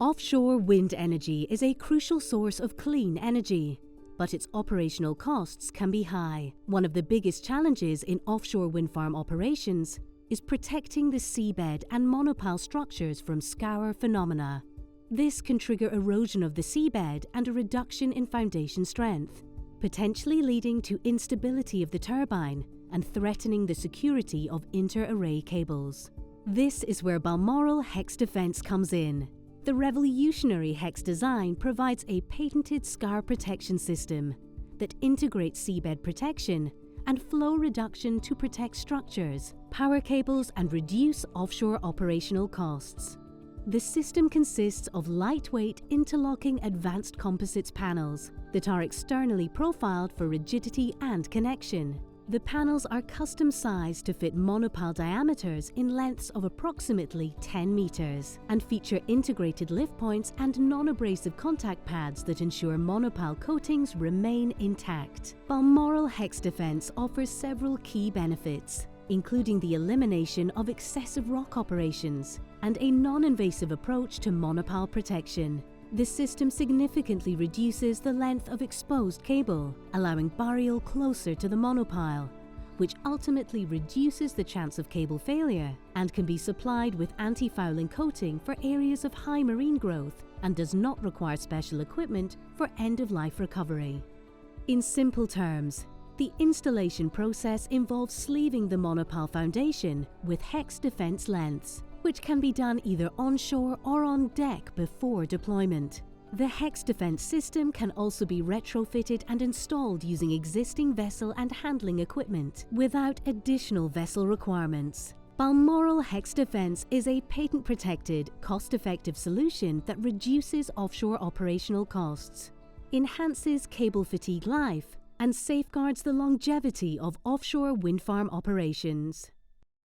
Offshore wind energy is a crucial source of clean energy, but its operational costs can be high. One of the biggest challenges in offshore wind farm operations is protecting the seabed and monopile structures from scour phenomena. This can trigger erosion of the seabed and a reduction in foundation strength, potentially leading to instability of the turbine and threatening the security of inter-array cables. This is where Balmoral HexDefence comes in. The revolutionary hex design provides a patented scour protection system that integrates seabed protection and flow reduction to protect structures, power cables, and reduce offshore operational costs. The system consists of lightweight, interlocking advanced composites panels that are externally profiled for rigidity and connection. The panels are custom-sized to fit monopile diameters in lengths of approximately 10 meters and feature integrated lift points and non-abrasive contact pads that ensure monopile coatings remain intact. Balmoral HexDefence offers several key benefits, including the elimination of excessive rock operations and a non-invasive approach to monopile protection. This system significantly reduces the length of exposed cable, allowing burial closer to the monopile, which ultimately reduces the chance of cable failure and can be supplied with anti-fouling coating for areas of high marine growth and does not require special equipment for end-of-life recovery. In simple terms, the installation process involves sleeving the monopile foundation with hex defense lengths, which can be done either onshore or on deck before deployment. The hex defense system can also be retrofitted and installed using existing vessel and handling equipment without additional vessel requirements. Balmoral HexDefence is a patent-protected, cost-effective solution that reduces offshore operational costs, enhances cable fatigue life, and safeguards the longevity of offshore wind farm operations.